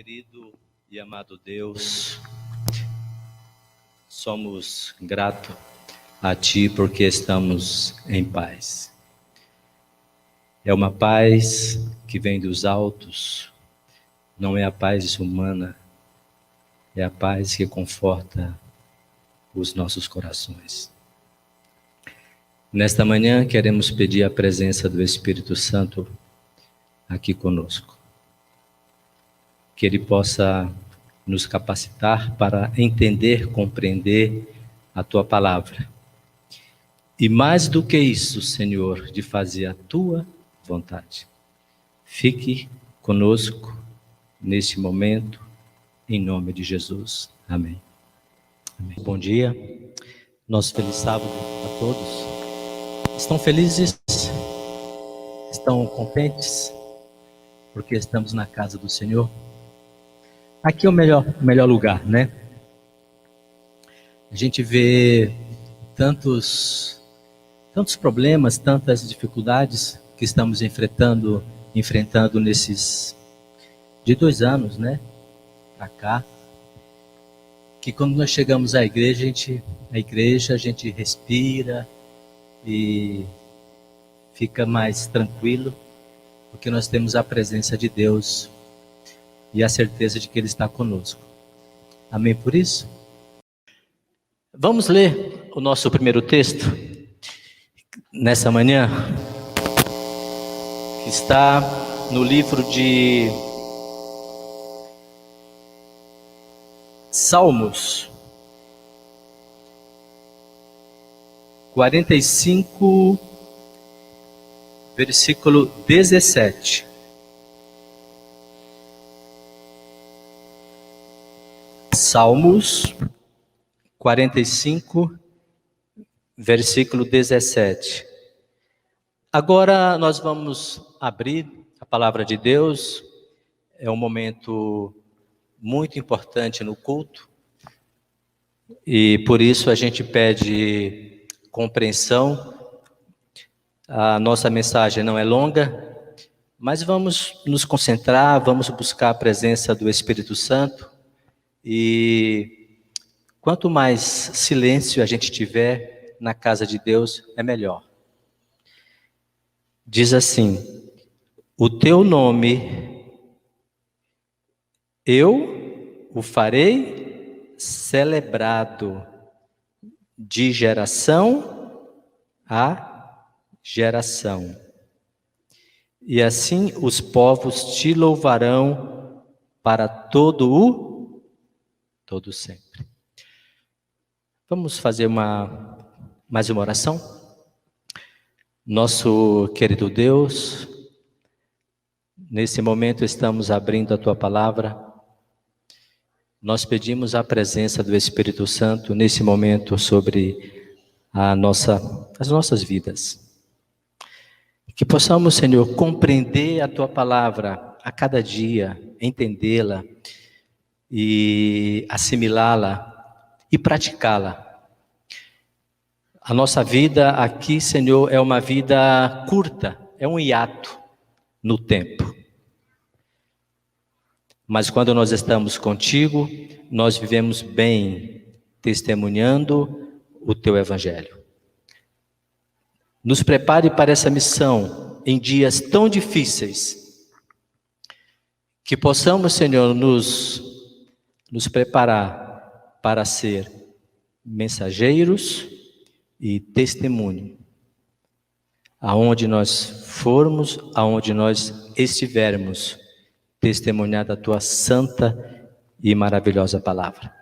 querido e amado Deus, somos gratos a Ti porque estamos em paz. É uma paz que vem dos altos, não é a paz humana, é a paz que conforta os nossos corações. Nesta manhã queremos pedir a presença do Espírito Santo aqui conosco. Que Ele possa nos capacitar para entender, compreender a Tua palavra. E mais do que isso, Senhor, de fazer a Tua vontade. Fique conosco neste momento, em nome de Jesus. Amém. Amém. Bom dia, nosso feliz sábado a todos. Estão felizes? Estão contentes? Porque estamos na casa do Senhor? Aqui é o melhor lugar, né? A gente vê tantos problemas, tantas dificuldades que estamos enfrentando nesses de 2 anos, né? Pra cá. Que quando nós chegamos à igreja, a gente respira e fica mais tranquilo, porque nós temos a presença de Deus e a certeza de que Ele está conosco. Amém por isso? Vamos ler o nosso primeiro texto nessa manhã, que está no livro de Salmos 45, versículo 17. Salmos 45, versículo 17. Agora nós vamos abrir a palavra de Deus. É um momento muito importante no culto. E por isso a gente pede compreensão. A nossa mensagem não é longa, mas vamos nos concentrar, vamos buscar a presença do Espírito Santo. E quanto mais silêncio a gente tiver na casa de Deus, é melhor. Diz assim: o teu nome eu o farei celebrado de geração a geração. E assim os povos te louvarão para todo sempre. Vamos fazer mais uma oração? Nosso querido Deus, nesse momento estamos abrindo a Tua palavra. Nós pedimos a presença do Espírito Santo nesse momento sobre as nossas vidas. Que possamos, Senhor, compreender a Tua palavra a cada dia, entendê-la e assimilá-la e praticá-la. A nossa vida aqui, Senhor, é uma vida curta, é um hiato no tempo. Mas quando nós estamos contigo, nós vivemos bem, testemunhando o Teu Evangelho. Nos prepare para essa missão em dias tão difíceis, que possamos, Senhor, nos preparar para ser mensageiros e testemunho. Aonde nós formos, aonde nós estivermos, testemunhar da Tua santa e maravilhosa palavra.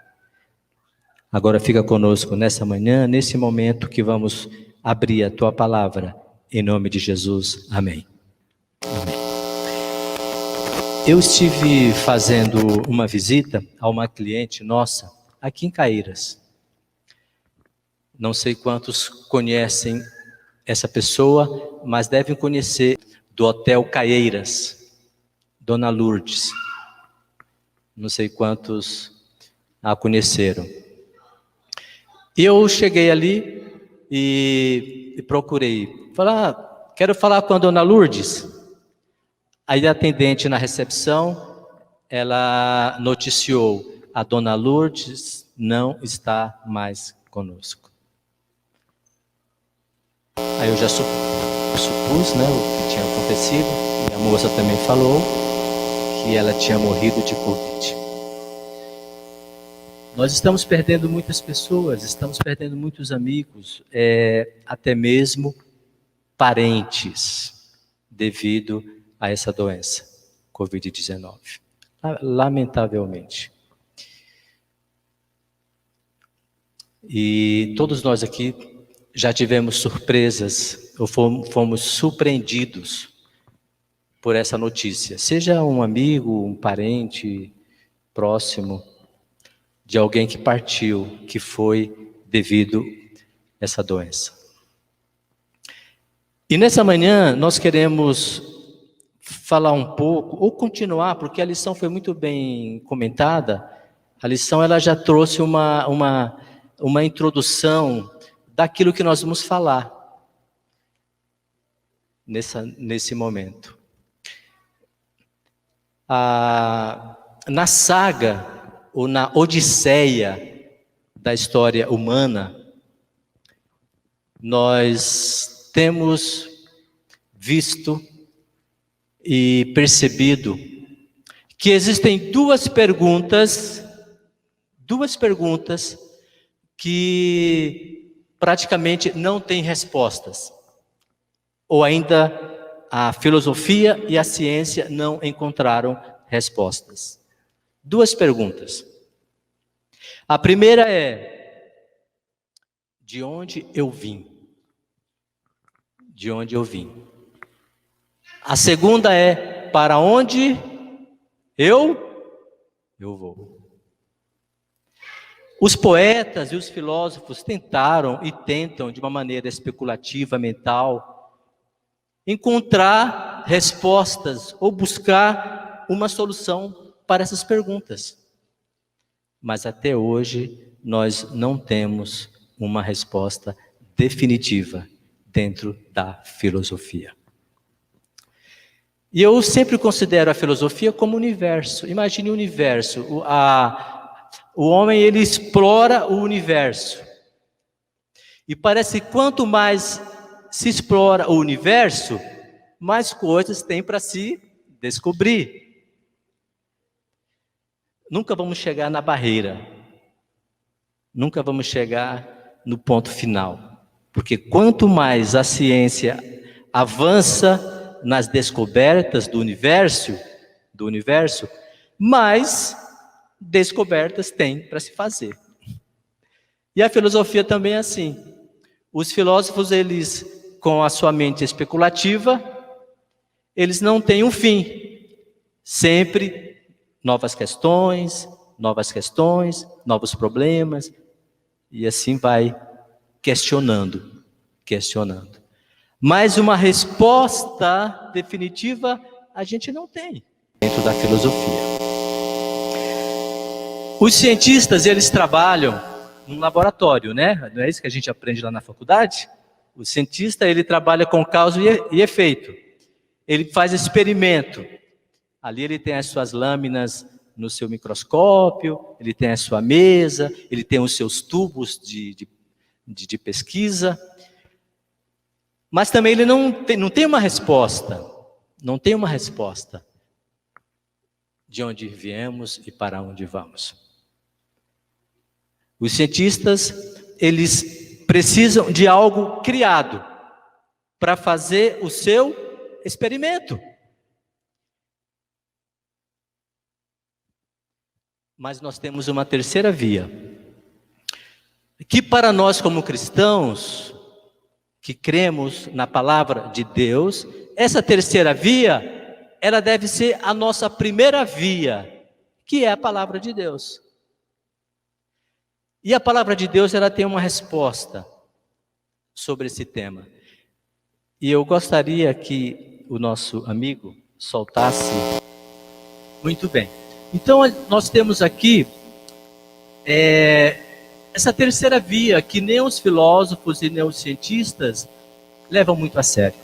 Agora fica conosco nessa manhã, nesse momento que vamos abrir a Tua palavra, em nome de Jesus. Amém. Amém. Eu estive fazendo uma visita a uma cliente nossa aqui em Caíras. Não sei quantos conhecem essa pessoa, mas devem conhecer do Hotel Caíras, Dona Lourdes. Não sei quantos a conheceram. Eu cheguei ali e procurei. Quero falar com a Dona Lourdes. Aí a atendente na recepção ela noticiou: a dona Lourdes não está mais conosco. Aí eu já supus, né, o que tinha acontecido, e a moça também falou que ela tinha morrido de Covid. Nós estamos perdendo muitas pessoas, estamos perdendo muitos amigos, até mesmo parentes, devido a essa doença, Covid-19. Lamentavelmente. E todos nós aqui já tivemos surpresas, ou fomos surpreendidos por essa notícia. Seja um amigo, um parente próximo de alguém que partiu, que foi devido a essa doença. E nessa manhã nós queremos falar um pouco, ou continuar, porque a lição foi muito bem comentada. A lição ela já trouxe uma introdução daquilo que nós vamos falar nesse momento. Na saga, ou na odisseia da história humana, nós temos visto e percebido que existem duas perguntas que praticamente não têm respostas, ou ainda a filosofia e a ciência não encontraram respostas. Duas perguntas. A primeira é: de onde eu vim? De onde eu vim? A segunda é: para onde eu vou? Os poetas e os filósofos tentaram e tentam, de uma maneira especulativa, mental, encontrar respostas ou buscar uma solução para essas perguntas. Mas até hoje nós não temos uma resposta definitiva dentro da filosofia. E eu sempre considero a filosofia como universo. Imagine o universo. O homem, ele explora o universo. E parece que quanto mais se explora o universo, mais coisas tem para se descobrir. Nunca vamos chegar na barreira. Nunca vamos chegar no ponto final. Porque quanto mais a ciência avança nas descobertas do universo, mais descobertas tem para se fazer. E a filosofia também é assim. Os filósofos, eles, com a sua mente especulativa, eles não têm um fim. Sempre novas questões, novos problemas, e assim vai questionando. Mas uma resposta definitiva a gente não tem dentro da filosofia. Os cientistas, eles trabalham num laboratório, né? Não é isso que a gente aprende lá na faculdade? O cientista, ele trabalha com causa e efeito. Ele faz experimento. Ali ele tem as suas lâminas no seu microscópio, ele tem a sua mesa, ele tem os seus tubos de pesquisa. Mas também ele não tem uma resposta. Não tem uma resposta de onde viemos e para onde vamos. Os cientistas, eles precisam de algo criado para fazer o seu experimento. Mas nós temos uma terceira via, que para nós como cristãos, que cremos na palavra de Deus, essa terceira via, ela deve ser a nossa primeira via, que é a palavra de Deus. E a palavra de Deus, ela tem uma resposta sobre esse tema. E eu gostaria que o nosso amigo soltasse. Muito bem. Então, nós temos aqui essa terceira via que nem os filósofos e nem os cientistas levam muito a sério.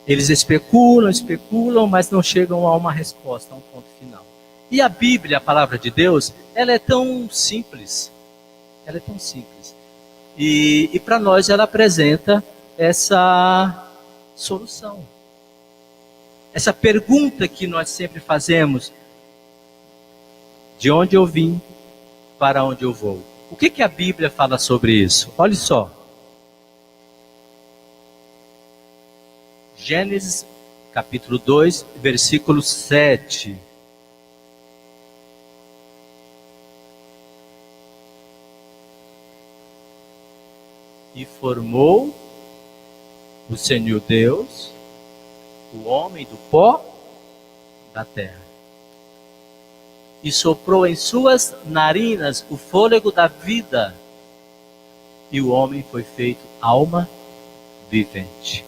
Eles especulam, especulam, mas não chegam a uma resposta, a um ponto final. E a Bíblia, a palavra de Deus, ela é tão simples. Ela é tão simples. E para nós ela apresenta essa solução. Essa pergunta que nós sempre fazemos: de onde eu vim, para onde eu vou? O que a Bíblia fala sobre isso? Olha só. Gênesis, capítulo 2, versículo 7. E formou o Senhor Deus o homem do pó da terra, e soprou em suas narinas o fôlego da vida, e o homem foi feito alma vivente.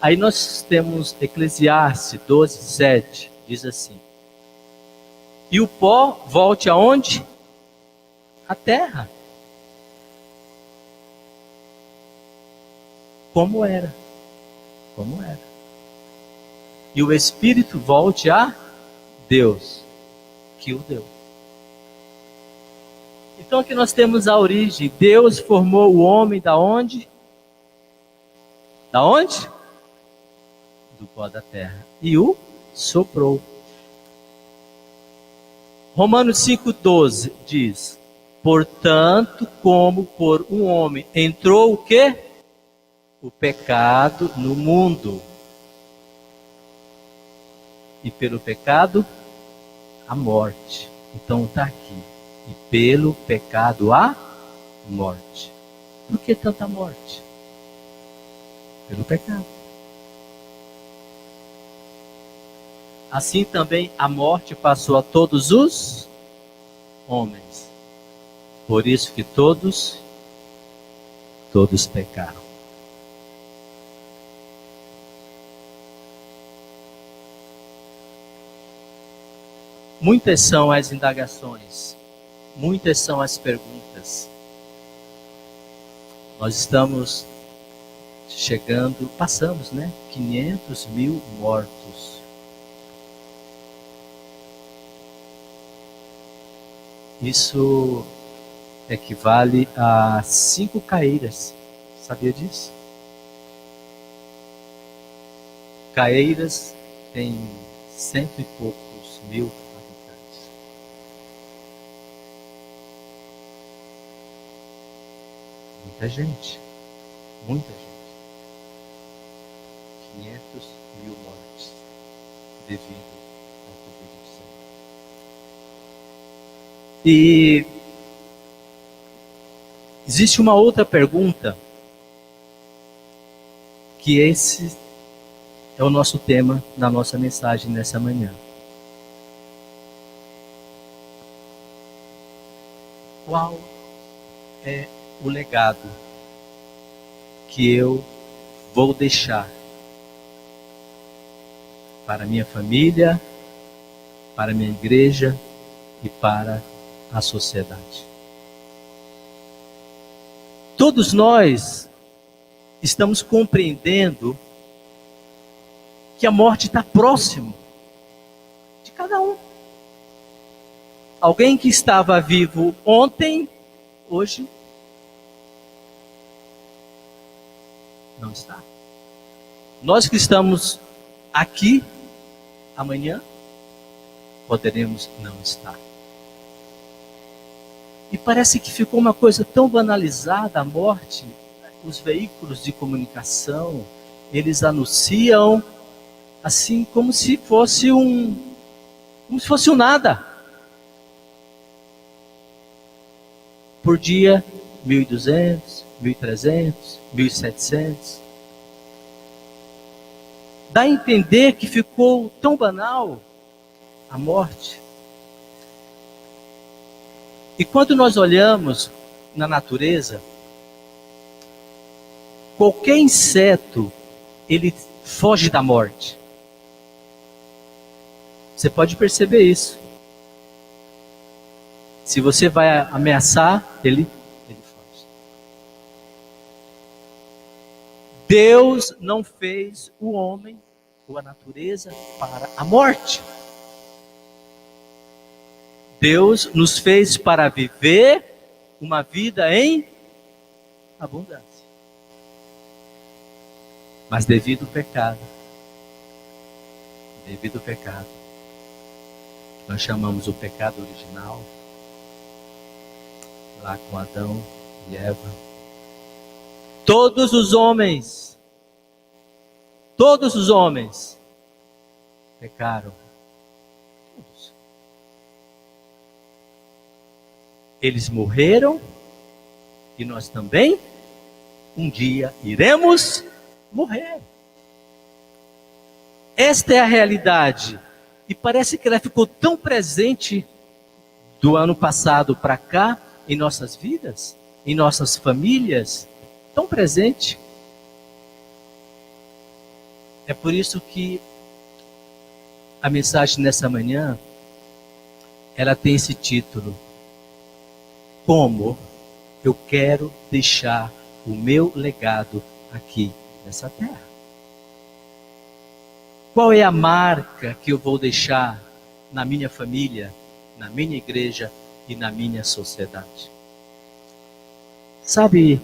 Aí nós temos Eclesiastes 12, 7, diz assim: e o pó volte aonde? À terra, como era. Como era. E o Espírito volte a Deus, que o deu. Então aqui nós temos a origem. Deus formou o homem da onde? Da onde? Do pó da terra. E o soprou. Romanos 5,12 diz: portanto, como por um homem entrou o quê? O pecado no mundo. E pelo pecado, a morte. Então está aqui. E pelo pecado, a morte. Por que tanta morte? Pelo pecado. Assim também a morte passou a todos os homens. Por isso que todos pecaram. Muitas são as indagações, muitas são as perguntas. Nós estamos chegando, passamos, 500 mil mortos. Isso equivale a 5 Caeiras. Sabia disso? Caeiras tem 100 e poucos mil habitantes. Muita gente. Muita gente. 500 mil mortes devido ao Covid-19. E existe uma outra pergunta, que esse é o nosso tema na nossa mensagem nessa manhã. Qual é o legado que eu vou deixar para minha família, para minha igreja e para a sociedade? Todos nós estamos compreendendo que a morte está próximo de cada um. Alguém que estava vivo ontem, hoje não está. Nós que estamos aqui, amanhã poderemos não estar. E parece que ficou uma coisa tão banalizada a morte. Os veículos de comunicação, eles anunciam assim como se fosse um nada. Por dia, 1.200, 1.300, 1.700. Dá a entender que ficou tão banal a morte. E quando nós olhamos na natureza, qualquer inseto, ele foge da morte. Você pode perceber isso. Se você vai ameaçar, ele foge. Deus não fez o homem ou a natureza para a morte. Deus nos fez para viver uma vida em abundância. Mas devido ao pecado, nós chamamos o pecado original, lá com Adão e Eva. Todos os homens pecaram. Todos. Eles morreram e nós também um dia iremos morrer. Esta é a realidade. E parece que ela ficou tão presente do ano passado para cá, em nossas vidas, em nossas famílias, tão presente. É por isso que a mensagem nessa manhã, ela tem esse título: Como eu quero deixar o meu legado aqui nessa terra. Qual é a marca que eu vou deixar na minha família, na minha igreja e na minha sociedade? Sabe,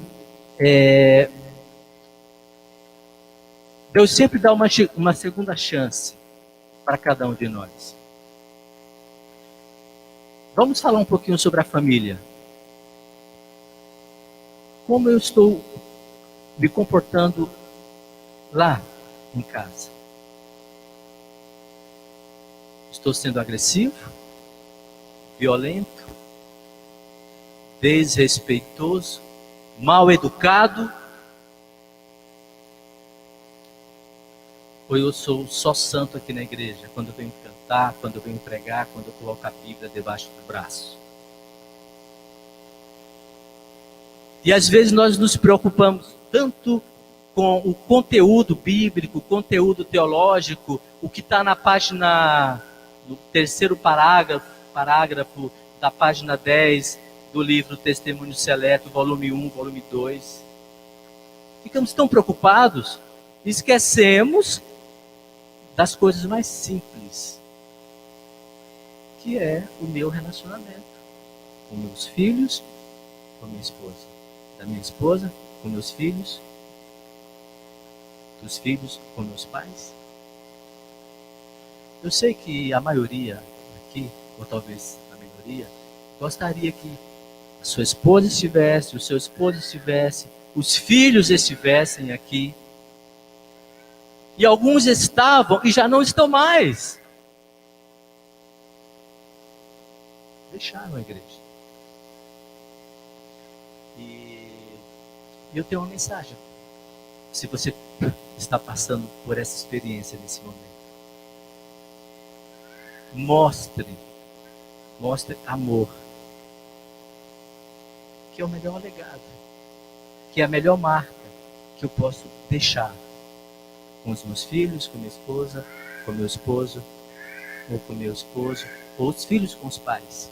Deus sempre dá uma segunda chance para cada um de nós. Vamos falar um pouquinho sobre a família. Como eu estou me comportando lá em casa? Estou sendo agressivo, violento, desrespeitoso, mal educado? Ou eu sou só santo aqui na igreja, quando eu venho cantar, quando eu venho pregar, quando eu coloco a Bíblia debaixo do braço? E às vezes nós nos preocupamos tanto com o conteúdo bíblico, o conteúdo teológico, o que está na página, no terceiro parágrafo da página 10 do livro Testemunho Seleto, volume 1, volume 2. Ficamos tão preocupados, esquecemos das coisas mais simples, que é o meu relacionamento com meus filhos, com minha esposa, da minha esposa com meus filhos, dos filhos com meus pais. Eu sei que a maioria aqui, ou talvez a minoria, gostaria que a sua esposa estivesse, o seu esposo estivesse, os filhos estivessem aqui. E alguns estavam e já não estão mais. Deixaram a igreja. E eu tenho uma mensagem. Se você está passando por essa experiência nesse momento, mostre amor, que é o melhor legado, que é a melhor marca que eu posso deixar com os meus filhos, com minha esposa, com meu esposo, ou com meu esposo, ou os filhos com os pais.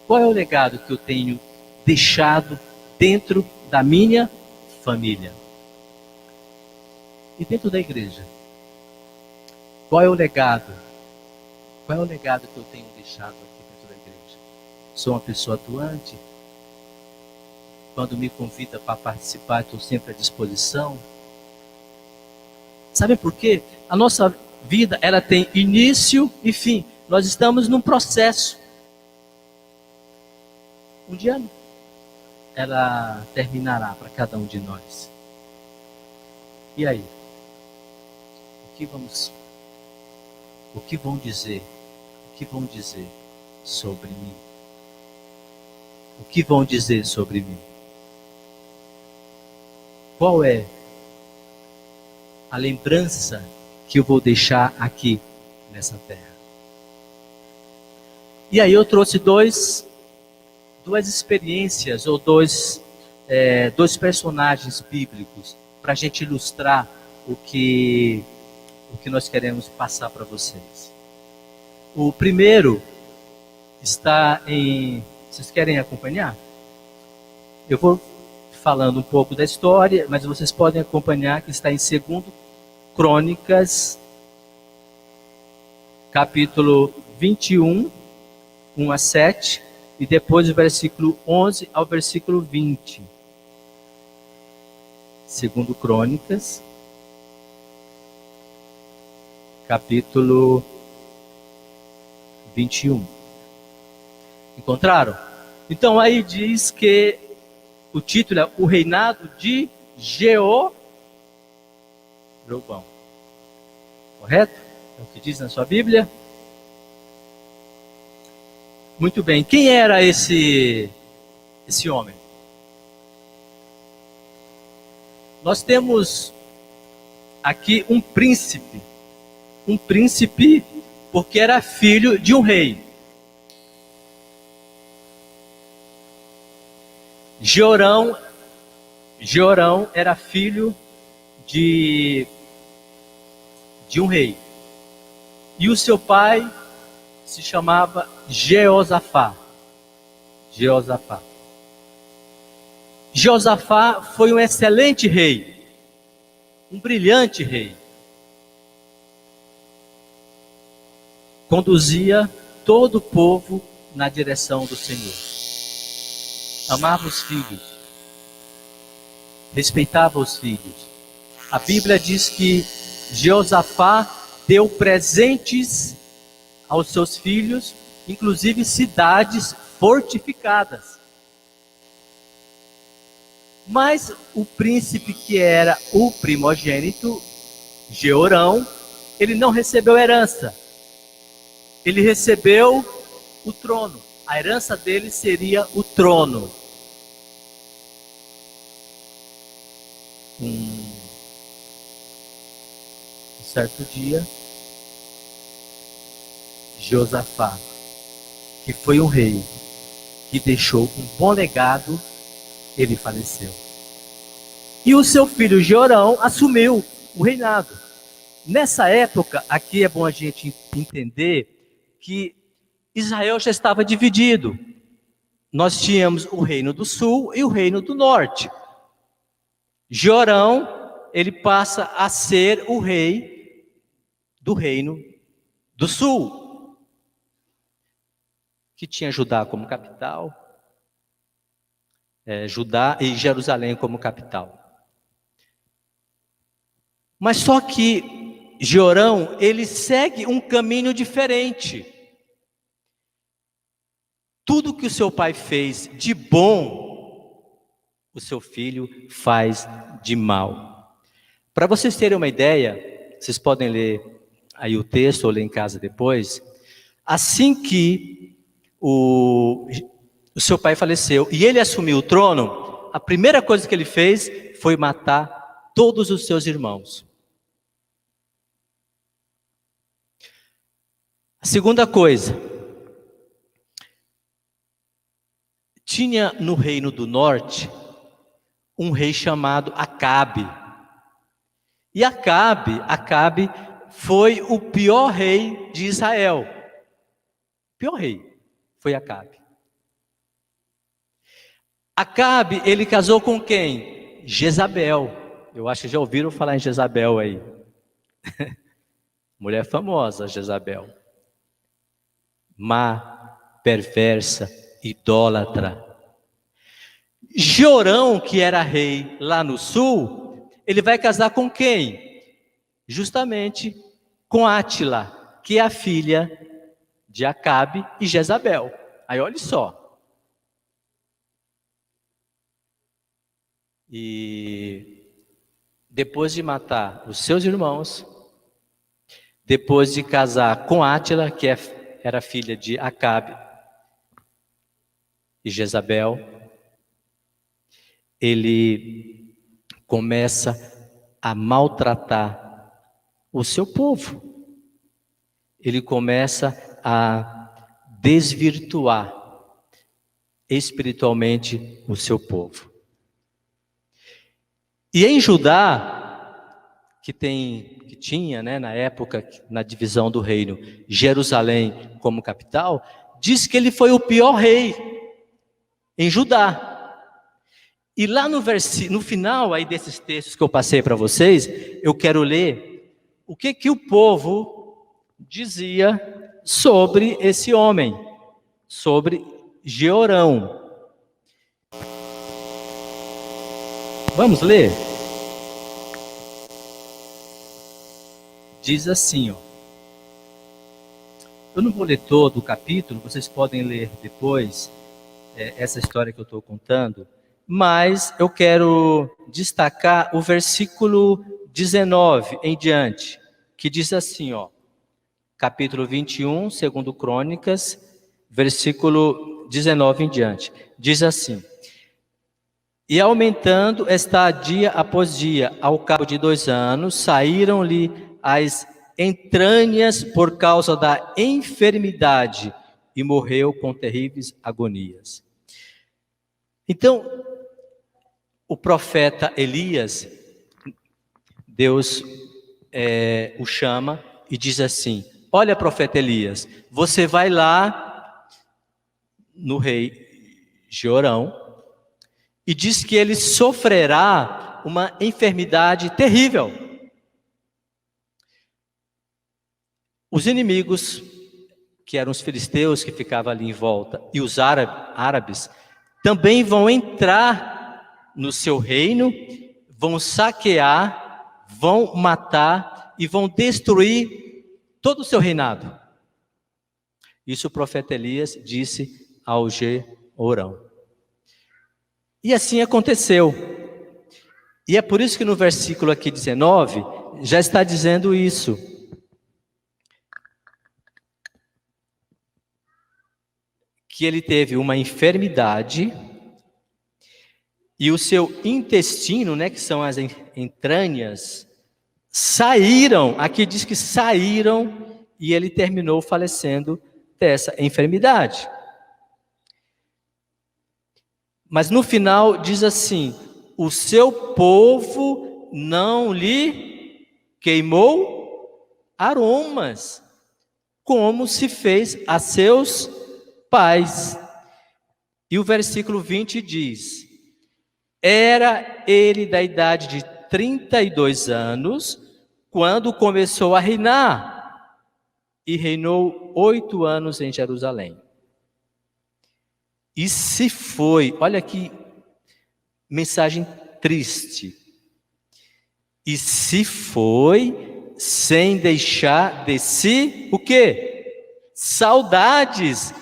Qual é o legado que eu tenho deixado dentro da minha família e dentro da igreja? Qual é o legado? Qual é o legado que eu tenho deixado aqui dentro da igreja? Sou uma pessoa atuante? Quando me convida para participar, estou sempre à disposição. Sabe por quê? A nossa vida, ela tem início e fim. Nós estamos num processo. Um dia ela terminará para cada um de nós. E aí? O que vão dizer? O que vão dizer sobre mim? O que vão dizer sobre mim? Qual é a lembrança que eu vou deixar aqui nessa terra? E aí eu trouxe duas experiências, ou dois personagens bíblicos, para a gente ilustrar o que nós queremos passar para vocês. O primeiro está em... Vocês querem acompanhar? Eu vou falando um pouco da história, mas vocês podem acompanhar que está em 2 Crônicas, capítulo 21, 1 a 7, e depois o versículo 11 ao versículo 20. 2 Crônicas, capítulo 21. Encontraram? Então aí diz que o título é O Reinado de Jeroboão. Correto? É o que diz na sua Bíblia? Muito bem. Quem era esse homem? Nós temos aqui um príncipe. Um príncipe porque era filho de um rei. Jeorão era filho de um rei. E o seu pai se chamava Jeosafá. Jeosafá foi um excelente rei, um brilhante rei. Conduzia todo o povo na direção do Senhor. Amava os filhos, respeitava os filhos. A Bíblia diz que Jeosafá deu presentes aos seus filhos, inclusive cidades fortificadas. Mas o príncipe que era o primogênito, Jeorão, ele não recebeu herança. Ele recebeu o trono. A herança dele seria o trono. Um certo dia, Josafá, que foi um rei que deixou um bom legado, ele faleceu. E o seu filho Jeorão assumiu o reinado. Nessa época, aqui é bom a gente entender que Israel já estava dividido. Nós tínhamos o reino do sul e o reino do norte. Jeorão, ele passa a ser o rei do reino do sul, que tinha Judá como capital, Judá e Jerusalém como capital. Mas só que Jeorão, ele segue um caminho diferente. Tudo que o seu pai fez de bom, o seu filho faz de mal. Para vocês terem uma ideia, vocês podem ler aí o texto ou ler em casa depois. Assim que o seu pai faleceu e ele assumiu o trono, a primeira coisa que ele fez foi matar todos os seus irmãos. A segunda coisa, tinha no reino do norte um rei chamado Acabe. E Acabe foi o pior rei de Israel. O pior rei foi Acabe. Acabe, ele casou com quem? Jezabel. Eu acho que já ouviram falar em Jezabel aí. Mulher famosa, Jezabel. Má, perversa, idólatra. Jeorão, que era rei lá no sul, ele vai casar com quem? Justamente com Átila, que é a filha de Acabe e Jezabel. Aí olha só. E depois de matar os seus irmãos, depois de casar com Átila, que era filha de Acabe e Jezabel, ele começa a maltratar o seu povo. Ele começa a desvirtuar espiritualmente o seu povo. E em Judá, que tinha, né, na época, na divisão do reino, Jerusalém como capital, diz que ele foi o pior rei em Judá. E lá no final aí desses textos que eu passei para vocês, eu quero ler o que o povo dizia sobre esse homem, sobre Jeorão. Vamos ler? Diz assim, ó. Eu não vou ler todo o capítulo, vocês podem ler depois essa história que eu estou contando, mas eu quero destacar o versículo 19 em diante, que diz assim, ó, capítulo 21, segundo Crônicas, versículo 19 em diante, diz assim: e aumentando está dia após dia, ao cabo de 2 anos, saíram-lhe as entranhas por causa da enfermidade, e morreu com terríveis agonias. Então, o profeta Elias, Deus o chama e diz assim: olha, profeta Elias, você vai lá no rei Jeorão e diz que ele sofrerá uma enfermidade terrível. Os inimigos, que eram os filisteus que ficavam ali em volta, e os árabes, também vão entrar no seu reino, vão saquear, vão matar e vão destruir todo o seu reinado. Isso o profeta Elias disse ao Jeorão. E assim aconteceu. E é por isso que no versículo aqui 19, já está dizendo isso. Que ele teve uma enfermidade e o seu intestino, que são as entranhas, saíram, aqui diz que saíram, e ele terminou falecendo dessa enfermidade. Mas no final diz assim: o seu povo não lhe queimou aromas, como se fez a seus pais. E o versículo 20 diz: era ele da idade de 32 anos, quando começou a reinar, e reinou 8 anos em Jerusalém. E se foi, olha que mensagem triste, e se foi sem deixar de si, o quê? Saudades.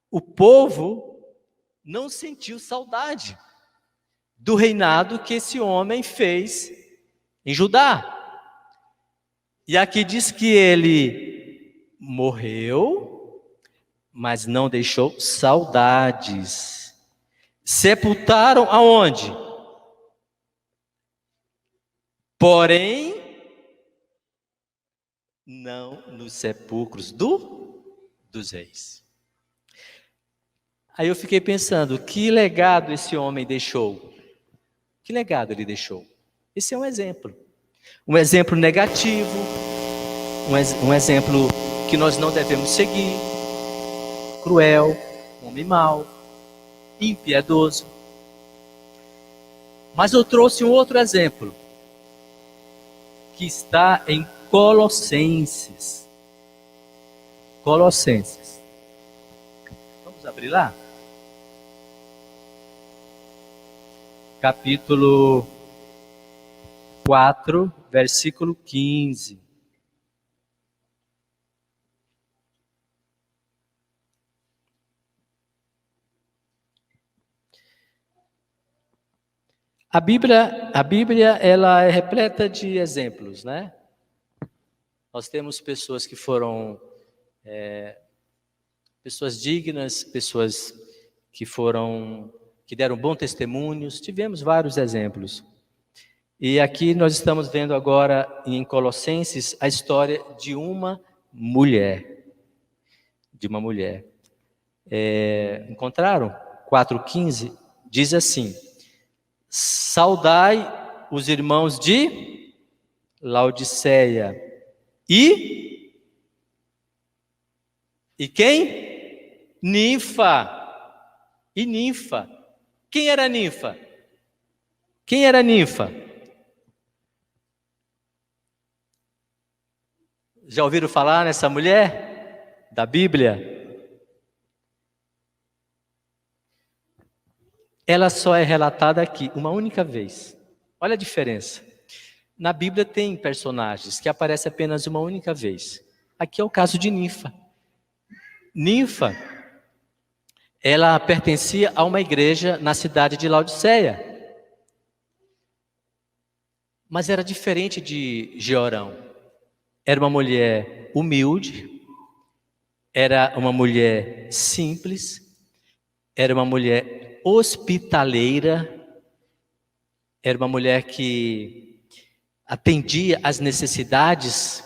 O povo não sentiu saudade do reinado que esse homem fez em Judá. E aqui diz que ele morreu, mas não deixou saudades. Sepultaram aonde? Porém, não nos sepulcros dos reis. Aí eu fiquei pensando, que legado esse homem deixou? Que legado ele deixou? Esse é um exemplo. Um exemplo negativo, um exemplo que nós não devemos seguir. Cruel, homem mau, impiedoso. Mas eu trouxe um outro exemplo, que está em Colossenses. Colossenses. Vamos abrir lá? Capítulo 4, versículo 15. A Bíblia ela é repleta de exemplos, né? Nós temos pessoas que foram pessoas dignas, pessoas que deram bons testemunhos. Tivemos vários exemplos. E aqui nós estamos vendo agora em Colossenses a história de uma mulher. Encontraram? 4,15 diz assim: saudai os irmãos de Laodiceia e quem? Ninfa. E Ninfa. Quem era Ninfa? Quem era Ninfa? Já ouviram falar nessa mulher da Bíblia? Ela só é relatada aqui uma única vez. Olha a diferença. Na Bíblia tem personagens que aparecem apenas uma única vez. Aqui é o caso de Ninfa. Ninfa, ela pertencia a uma igreja na cidade de Laodiceia. Mas era diferente de Georão. Era uma mulher humilde, era uma mulher simples, era uma mulher hospitaleira, era uma mulher que atendia às necessidades,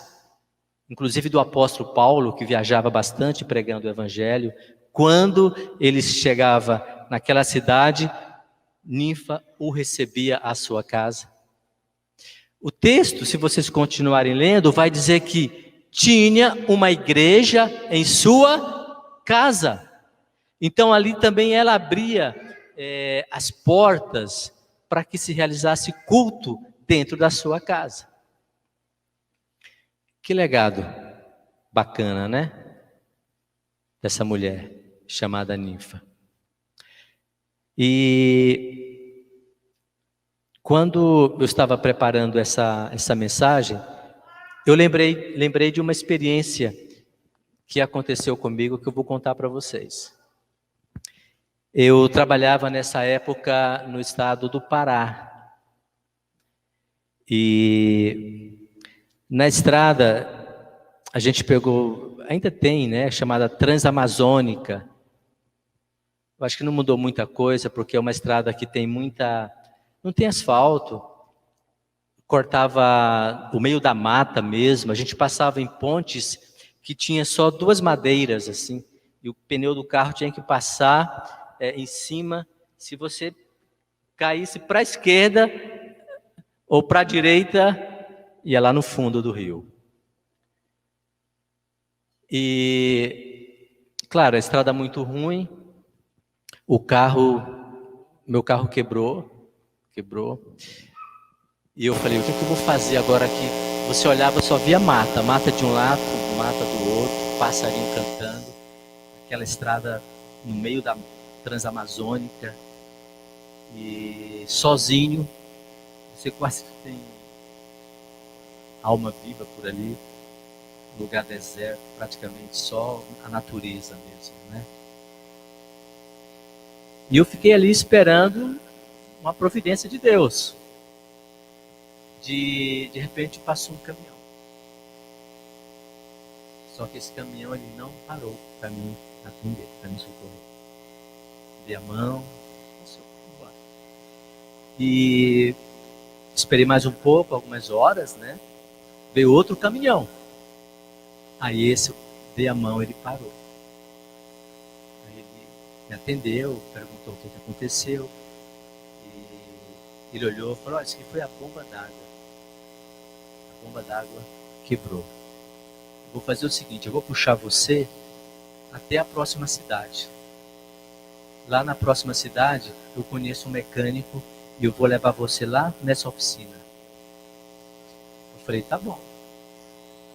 inclusive do apóstolo Paulo, que viajava bastante pregando o evangelho. Quando ele chegava naquela cidade, Ninfa o recebia à sua casa. O texto, se vocês continuarem lendo, vai dizer que tinha uma igreja em sua casa. Então ali também ela abria as portas para que se realizasse culto dentro da sua casa. Que legado bacana, né? Dessa mulher chamada Ninfa. E quando eu estava preparando essa mensagem, eu lembrei de uma experiência que aconteceu comigo que eu vou contar para vocês. Eu trabalhava nessa época no estado do Pará. E na estrada a gente pegou, ainda tem, né, chamada Transamazônica. Eu acho que não mudou muita coisa, porque é uma estrada que tem não tem asfalto. Cortava o meio da mata mesmo, a gente passava em pontes que tinha só duas madeiras, assim, e o pneu do carro tinha que passar em cima. Se você caísse para a esquerda ou para a direita, ia lá no fundo do rio. E, claro, a estrada muito ruim, meu carro quebrou, e eu falei, o que eu vou fazer agora aqui? Você olhava, só via mata de um lado, mata do outro, passarinho cantando, aquela estrada no meio da Transamazônica, e sozinho, você quase tem alma viva por ali, lugar deserto, praticamente só a natureza mesmo, né? E eu fiquei ali esperando uma providência de Deus. De repente passou um caminhão. Só que esse caminhão ele não parou para mim atender, para me socorrer. Dei a mão, passou embora. E esperei mais um pouco, algumas horas, né? Veio outro caminhão. Aí esse, dei a mão, ele parou. Aí ele me atendeu, perguntou o que aconteceu. E ele olhou e falou, isso aqui foi a bomba d'água. A bomba d'água quebrou. Eu vou fazer o seguinte, eu vou puxar você até a próxima cidade. Lá na próxima cidade, eu conheço um mecânico e eu vou levar você lá nessa oficina. Eu falei, tá bom.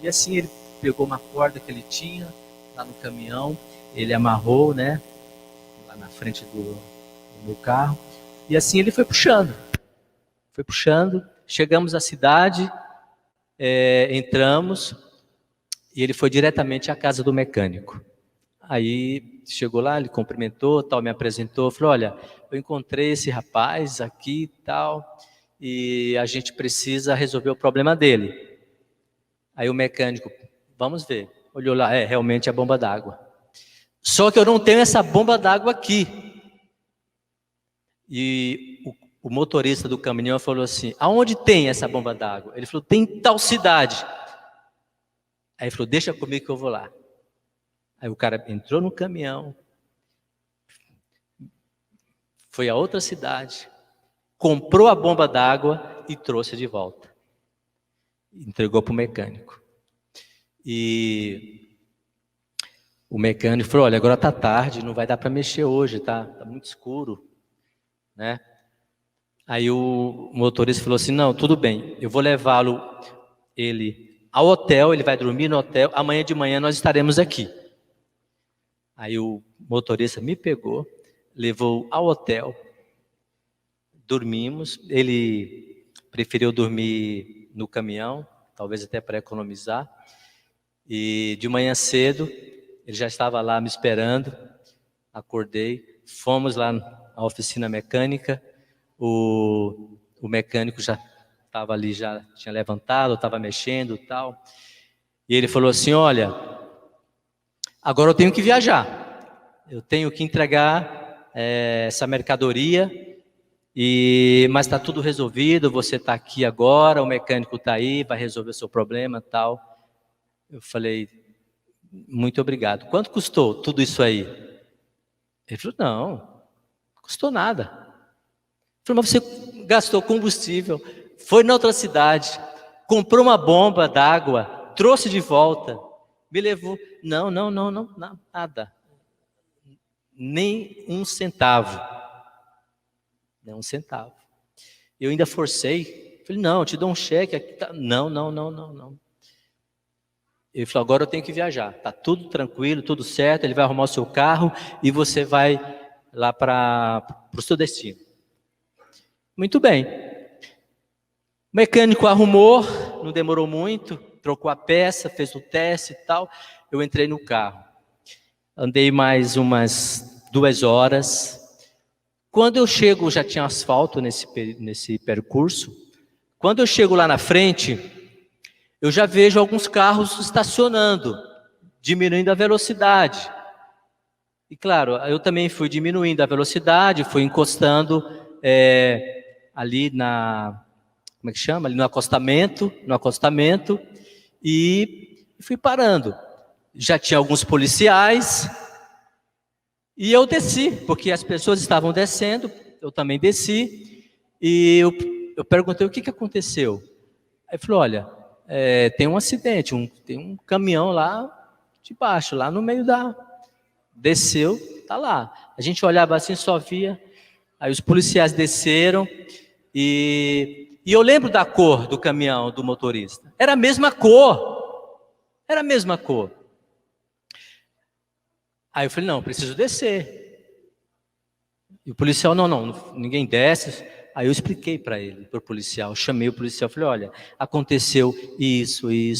E assim ele pegou uma corda que ele tinha lá no caminhão, ele amarrou, né, lá na frente do meu carro, e assim ele foi puxando. Chegamos à cidade, entramos, e ele foi diretamente à casa do mecânico. Aí chegou lá, ele cumprimentou, tal, me apresentou, falou, olha, eu encontrei esse rapaz aqui e tal, e a gente precisa resolver o problema dele. Aí o mecânico, vamos ver, olhou lá, realmente é a bomba d'água. Só que eu não tenho essa bomba d'água aqui. E o motorista do caminhão falou assim, aonde tem essa bomba d'água? Ele falou, tem tal cidade. Aí ele falou, deixa comigo que eu vou lá. Aí o cara entrou no caminhão, foi a outra cidade, comprou a bomba d'água e trouxe de volta. Entregou para o mecânico. E o mecânico falou, olha, agora está tarde, não vai dar para mexer hoje, tá muito escuro, né? Aí o motorista falou assim, não, tudo bem, eu vou levá-lo ele ao hotel, ele vai dormir no hotel, amanhã de manhã nós estaremos aqui. Aí o motorista me pegou, levou ao hotel, dormimos, ele preferiu dormir no caminhão, talvez até para economizar, e de manhã cedo, ele já estava lá me esperando, acordei, fomos lá na oficina mecânica, o mecânico já estava ali, já tinha levantado, estava mexendo e tal, e ele falou assim, olha, agora eu tenho que viajar, eu tenho que entregar essa mercadoria, mas está tudo resolvido, você está aqui agora, o mecânico está aí, vai resolver o seu problema e tal. Eu falei, muito obrigado. Quanto custou tudo isso aí? Ele falou, não custou nada. Eu falei, mas você gastou combustível, foi na outra cidade, comprou uma bomba d'água, trouxe de volta, me levou. Não, nada. Nem um centavo. Nem um centavo. Eu ainda forcei. Falei, não, eu te dou um cheque. Aqui tá. Não. Ele falou, agora eu tenho que viajar. Tá tudo tranquilo, tudo certo. Ele vai arrumar o seu carro e você vai lá para o seu destino. Muito bem. O mecânico arrumou, não demorou muito, trocou a peça, fez o teste e tal. Eu entrei no carro. Andei mais umas 2 horas. Quando eu chego, já tinha asfalto nesse percurso. Quando eu chego lá na frente, eu já vejo alguns carros estacionando, diminuindo a velocidade. E claro, eu também fui diminuindo a velocidade, fui encostando ali como é que chama? Ali no acostamento, e fui parando. Já tinha alguns policiais, e eu desci, porque as pessoas estavam descendo, eu também desci, e eu perguntei o que aconteceu. Aí ele falou, olha, tem um acidente, tem um caminhão lá de baixo, lá no meio desceu, tá lá. A gente olhava assim, só via, aí os policiais desceram, e eu lembro da cor do caminhão, do motorista. Era a mesma cor. Aí eu falei, não, preciso descer. E o policial, não, ninguém desce. Aí eu expliquei para ele, para o policial, chamei o policial, falei, olha, aconteceu isso. E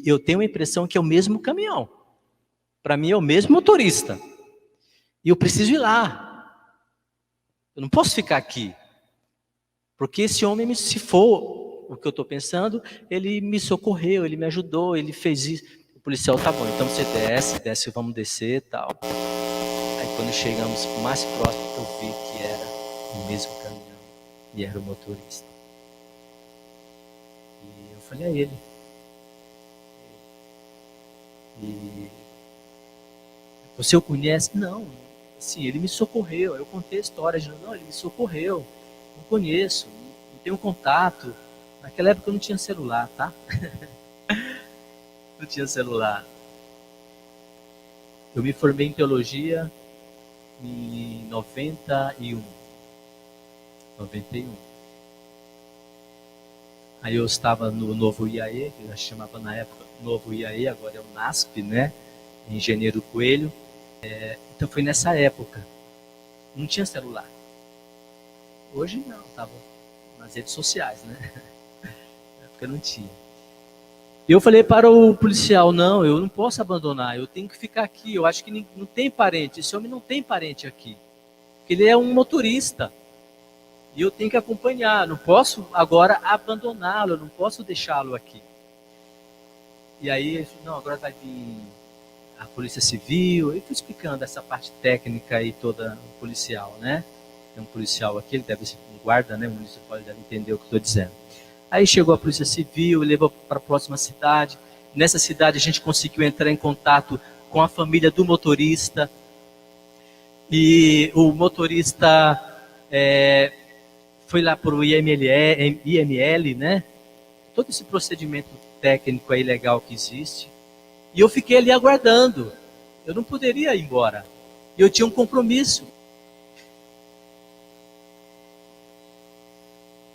eu tenho a impressão que é o mesmo caminhão. Para mim é o mesmo motorista. E eu preciso ir lá. Eu não posso ficar aqui. Porque esse homem, se for o que eu estou pensando, ele me socorreu, ele me ajudou, ele fez isso. O policial, tá bom, então você desce, vamos descer e tal. Aí quando chegamos mais próximo, eu vi que era o mesmo caminhão e era o motorista. E eu falei a ele. E você o conhece? Não. Sim, ele me socorreu. Eu contei a história de não, ele me socorreu. Não conheço, não tenho contato. Naquela época eu não tinha celular, tá? Não tinha celular. Eu me formei em teologia em 91. Aí eu estava no Novo IAE, que já chamava na época Novo IAE, agora é o NASP, né? Engenheiro Coelho. Então foi nessa época. Não tinha celular. Hoje não, estava nas redes sociais, né? Na época não tinha. E eu falei para o policial, não, eu não posso abandonar, eu tenho que ficar aqui. Eu acho que não tem parente, esse homem não tem parente aqui. Porque ele é um motorista. E eu tenho que acompanhar, não posso agora abandoná-lo, não posso deixá-lo aqui. E aí ele falou, não, agora vai vir a Polícia Civil. Eu fui explicando essa parte técnica aí toda policial, né? Tem um policial aqui, ele deve ser um guarda, né? O municipal deve entender o que eu estou dizendo. Aí chegou a Polícia Civil, levou para a próxima cidade. Nessa cidade a gente conseguiu entrar em contato com a família do motorista. E o motorista foi lá para o IML, né? Todo esse procedimento técnico aí legal que existe. E eu fiquei ali aguardando. Eu não poderia ir embora. E eu tinha um compromisso.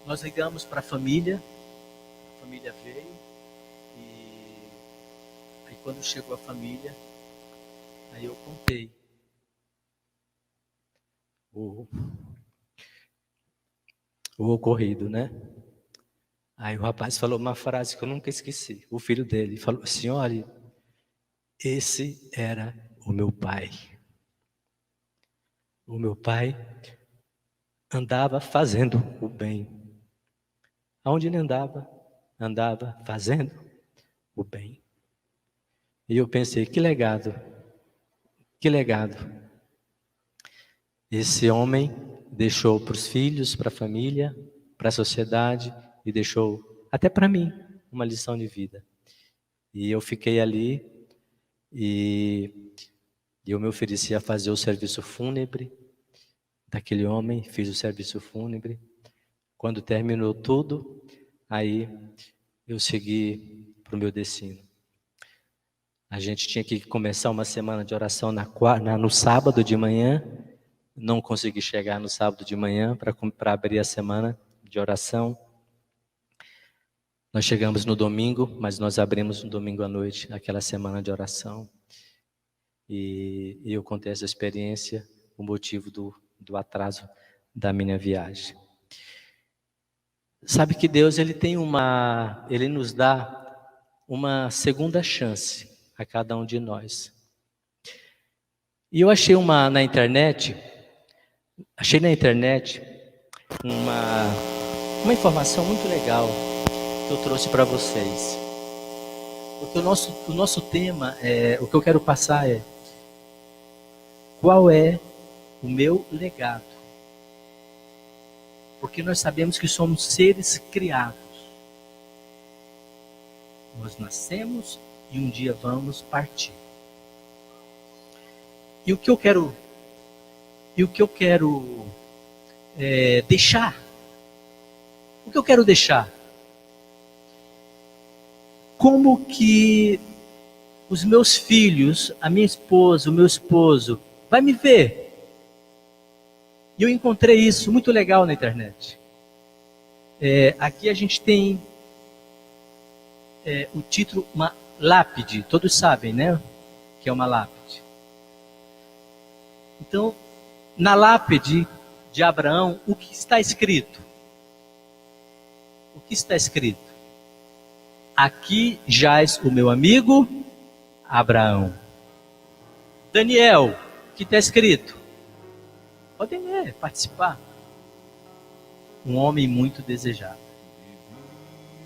Nós ligamos para a família veio, e aí quando chegou a família, aí eu contei o ocorrido, né? Aí o rapaz falou uma frase que eu nunca esqueci. O filho dele falou assim: olha, esse era o meu pai. O meu pai andava fazendo o bem. Aonde ele andava fazendo o bem. E eu pensei, que legado. Esse homem deixou para os filhos, para a família, para a sociedade e deixou até para mim uma lição de vida. E eu fiquei ali e eu me ofereci a fazer o serviço fúnebre daquele homem, fiz o serviço fúnebre. Quando terminou tudo, aí eu segui para o meu destino. A gente tinha que começar uma semana de oração no sábado de manhã. Não consegui chegar no sábado de manhã para abrir a semana de oração. Nós chegamos no domingo, mas nós abrimos no domingo à noite aquela semana de oração. E eu contei essa experiência, o motivo do atraso da minha viagem. Sabe que Deus ele nos dá uma segunda chance a cada um de nós. E eu achei na internet uma informação muito legal que eu trouxe para vocês. Porque o nosso tema, o que eu quero passar é: qual é o meu legado? Porque nós sabemos que somos seres criados. Nós nascemos e um dia vamos partir. E o que eu quero deixar? O que eu quero deixar? Como que os meus filhos, a minha esposa, o meu esposo, vai me ver? E eu encontrei isso muito legal na internet. Aqui a gente tem o título, uma lápide. Todos sabem, né? Que é uma lápide. Então, na lápide de Abraão, o que está escrito? O que está escrito? Aqui jaz o meu amigo Abraão. Daniel, o que está escrito? Podem ler, participar. Um homem muito desejado.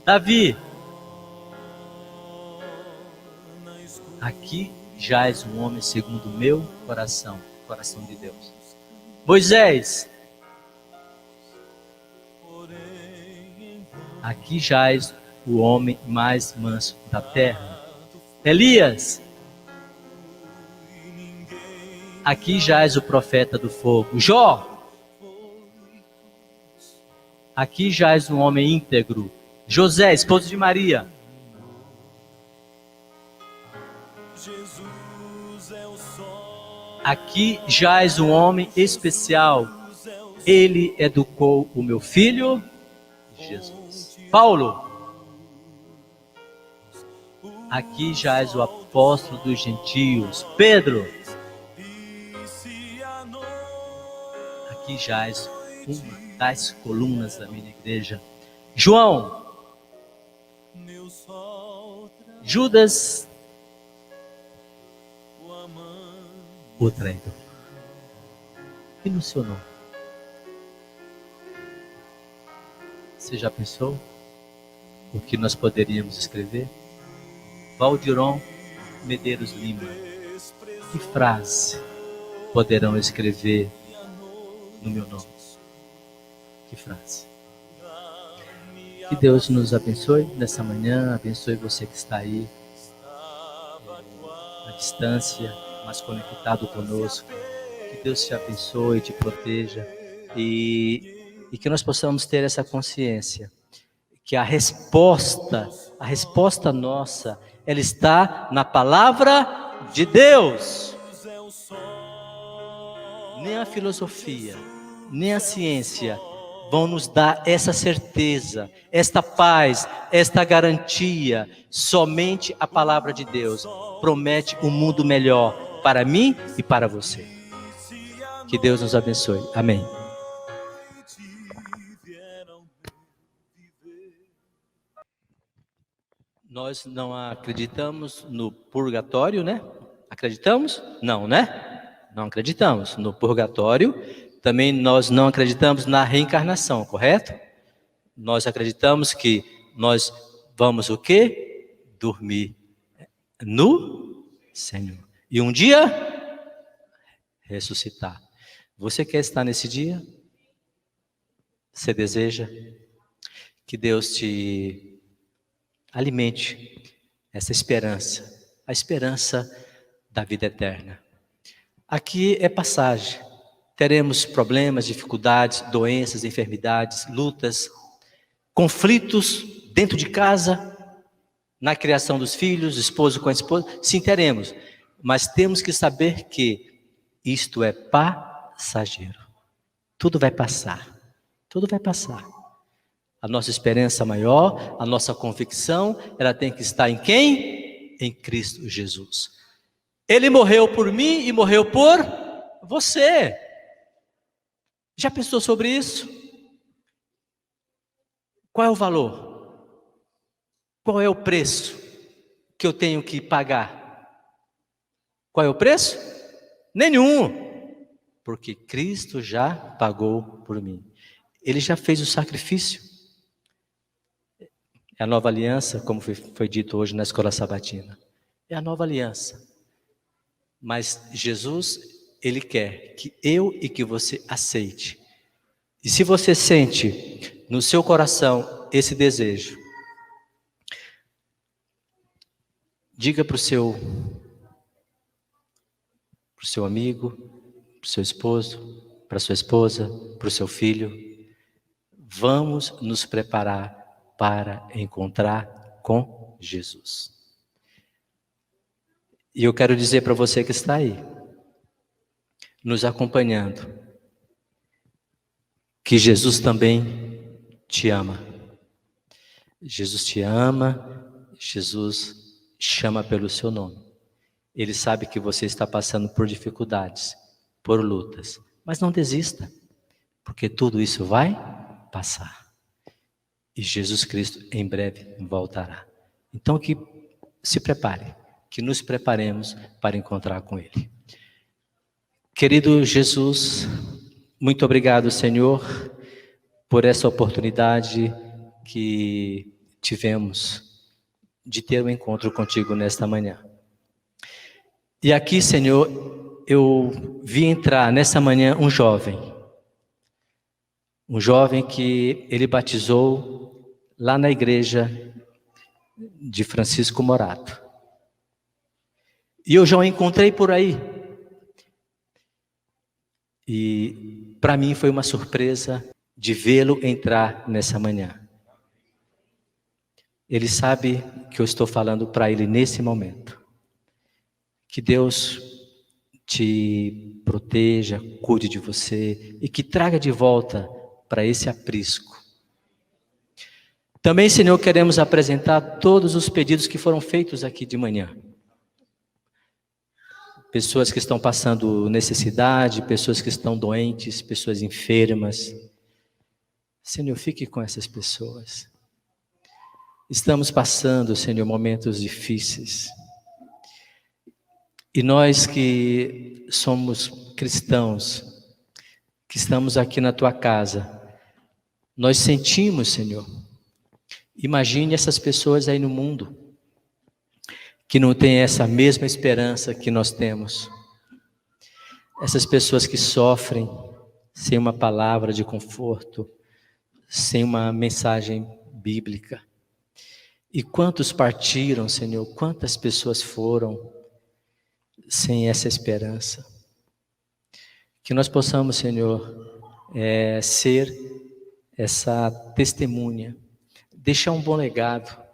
Davi, aqui jaz um homem segundo o meu coração, coração de Deus. Moisés, aqui jaz o homem mais manso da terra. Elias, aqui jaz o profeta do fogo. Jó, aqui jaz um homem íntegro. José, esposo de Maria, aqui jaz um homem especial. Ele educou o meu filho Jesus. Paulo, aqui jaz o apóstolo dos gentios. Pedro, aqui jaz uma das colunas da minha igreja. João, Judas, o traidor. E no seu nome? Você já pensou o que nós poderíamos escrever? Valdiron Medeiros Lima, que frase poderão escrever no meu nome? Que frase? Que Deus nos abençoe nessa manhã, abençoe você que está aí à distância, mas conectado conosco. Que Deus te abençoe, te proteja e que nós possamos ter essa consciência que a resposta nossa, ela está na palavra de Deus. Nem a filosofia, nem a ciência vão nos dar essa certeza, esta paz, esta garantia. Somente a palavra de Deus promete um mundo melhor para mim e para você. Que Deus nos abençoe. Amém. Nós não acreditamos no purgatório, né? Acreditamos? Não, né? Não acreditamos no purgatório. Também nós não acreditamos na reencarnação, correto? Nós acreditamos que nós vamos o quê? Dormir no Senhor. E um dia ressuscitar. Você quer estar nesse dia? Você deseja? Que Deus te alimente essa esperança, a esperança da vida eterna. Aqui é passagem. Teremos problemas, dificuldades, doenças, enfermidades, lutas, conflitos dentro de casa, na criação dos filhos, esposo com a esposa. Sim, teremos. Mas temos que saber que isto é passageiro. Tudo vai passar. Tudo vai passar. A nossa esperança maior, a nossa convicção, ela tem que estar em quem? Em Cristo Jesus. Ele morreu por mim e morreu por você. Já pensou sobre isso? Qual é o valor? Qual é o preço que eu tenho que pagar? Qual é o preço? Nenhum. Porque Cristo já pagou por mim. Ele já fez o sacrifício. É a nova aliança, como foi dito hoje na escola sabatina. É a nova aliança. Mas Jesus, Ele quer que eu e que você aceite. E se você sente no seu coração esse desejo, diga para o seu amigo, para o seu esposo, para a sua esposa, para o seu filho. Vamos nos preparar para encontrar com Jesus. E eu quero dizer para você que está aí, nos acompanhando, que Jesus também te ama. Jesus te ama, Jesus chama pelo seu nome. Ele sabe que você está passando por dificuldades, por lutas, mas não desista, porque tudo isso vai passar. E Jesus Cristo em breve voltará. Então que se prepare, que nos preparemos para encontrar com Ele. Querido Jesus, muito obrigado, Senhor, por essa oportunidade que tivemos de ter um encontro contigo nesta manhã. E aqui, Senhor, eu vi entrar nessa manhã um jovem que ele batizou lá na igreja de Francisco Morato. E eu já o encontrei por aí. E para mim foi uma surpresa de vê-lo entrar nessa manhã. Ele sabe que eu estou falando para ele nesse momento. Que Deus te proteja, cuide de você e que traga de volta para esse aprisco. Também, Senhor, queremos apresentar todos os pedidos que foram feitos aqui de manhã. Pessoas que estão passando necessidade, pessoas que estão doentes, pessoas enfermas. Senhor, fique com essas pessoas. Estamos passando, Senhor, momentos difíceis. E nós que somos cristãos, que estamos aqui na Tua casa, nós sentimos, Senhor. Imagine essas pessoas aí no mundo, que não têm essa mesma esperança que nós temos. Essas pessoas que sofrem sem uma palavra de conforto, sem uma mensagem bíblica. E quantos partiram, Senhor, quantas pessoas foram sem essa esperança. Que nós possamos, Senhor, ser essa testemunha, deixar um bom legado,